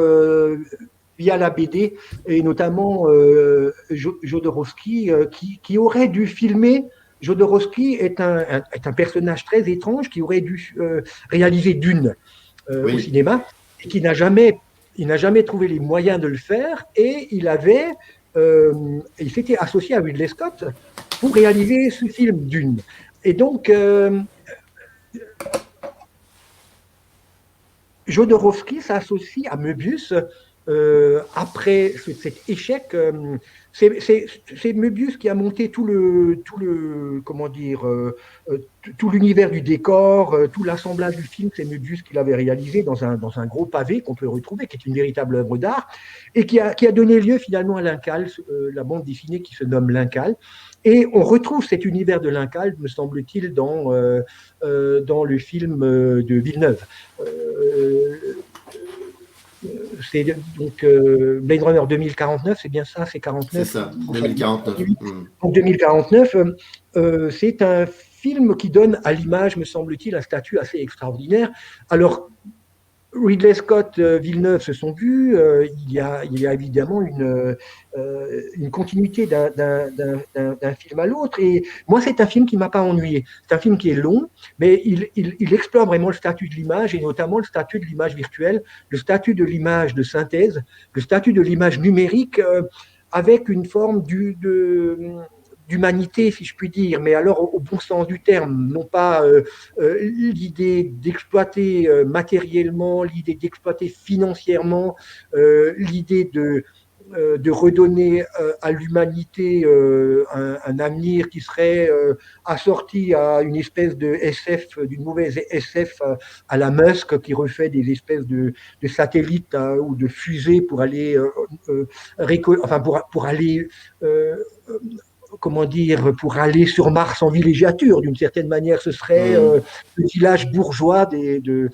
via la BD, et notamment Jodorowsky, qui aurait dû filmer. Jodorowsky est un personnage très étrange qui aurait dû réaliser Dune au cinéma, et qui n'a jamais trouvé les moyens de le faire, et il s'était associé à Ridley Scott pour réaliser ce film Dune. Et donc, Jodorowsky s'associe à Möbius après cet échec. C'est Möbius qui a monté tout l'univers du décor, tout l'assemblage du film. C'est Möbius qui l'avait réalisé dans un gros pavé qu'on peut retrouver, qui est une véritable œuvre d'art, et qui a donné lieu finalement à l'Incal, la bande dessinée qui se nomme l'Incal. Et on retrouve cet univers de l'Incal, me semble-t-il, dans le film de Villeneuve. C'est donc Blade Runner 2049, c'est bien ça, c'est 49. C'est ça, 2049. Donc 2049, c'est un film qui donne à l'image, me semble-t-il, un statut assez extraordinaire. Alors, Ridley Scott, Villeneuve se sont vus. Il y a évidemment une continuité d'un film à l'autre. Et moi, c'est un film qui ne m'a pas ennuyé. C'est un film qui est long, mais il explore vraiment le statut de l'image, et notamment le statut de l'image virtuelle, le statut de l'image de synthèse, le statut de l'image numérique, avec une forme d'humanité, si je puis dire, mais alors au bon sens du terme, non pas l'idée d'exploiter matériellement, l'idée d'exploiter financièrement, l'idée de redonner à l'humanité un avenir qui serait assorti à une espèce de SF, d'une mauvaise SF à la Musk, qui refait des espèces de satellites ou de fusées pour aller pour aller comment dire, pour aller sur Mars en villégiature, d'une certaine manière. Ce serait le village bourgeois de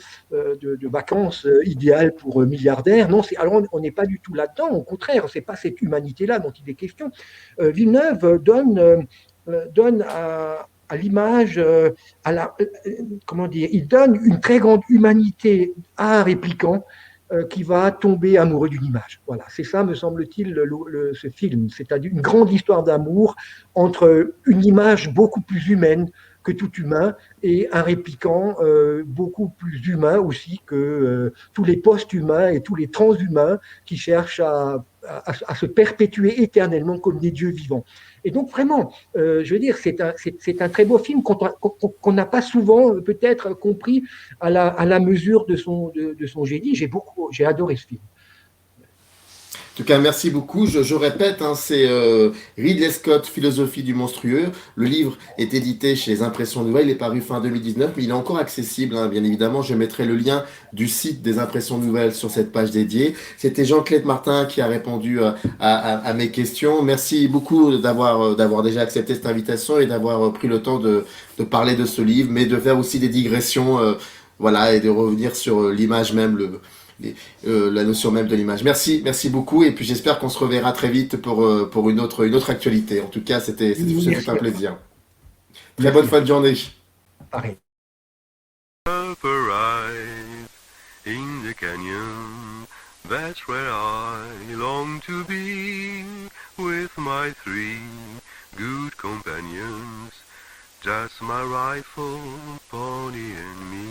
vacances idéal pour milliardaires. Non, alors on n'est pas du tout là-dedans. Au contraire, c'est pas cette humanité-là dont il est question. Villeneuve donne à l'image, comment dire, il donne une très grande humanité à un répliquant qui va tomber amoureux d'une image. Voilà, c'est ça, me semble-t-il, ce film. C'est-à-dire une grande histoire d'amour entre une image beaucoup plus humaine que tout humain et un répliquant beaucoup plus humain aussi que tous les post-humains et tous les transhumains qui cherchent à se perpétuer éternellement comme des dieux vivants. Et donc vraiment, je veux dire, c'est un très beau film qu'on n'a pas souvent peut-être compris à la mesure de son génie. J'ai adoré ce film. En tout cas, merci beaucoup. Je répète, hein, c'est Ridley Scott, Philosophie du monstrueux. Le livre est édité chez les Impressions Nouvelles. Il est paru fin 2019, mais il est encore accessible, hein, bien évidemment. Je mettrai le lien du site des Impressions Nouvelles sur cette page dédiée. C'était Jean-Claude Martin qui a répondu à mes questions. Merci beaucoup d'avoir déjà accepté cette invitation et d'avoir pris le temps de parler de ce livre, mais de faire aussi des digressions, voilà, et de revenir sur l'image même, la notion même de l'image. Merci beaucoup, et puis j'espère qu'on se reverra très vite pour une autre actualité. En tout cas, ce fut un plaisir. Très bonne fin de journée. Pareil. In the canyon, that's where I long to be, with my 3 good companions, just my rifle, pony and me.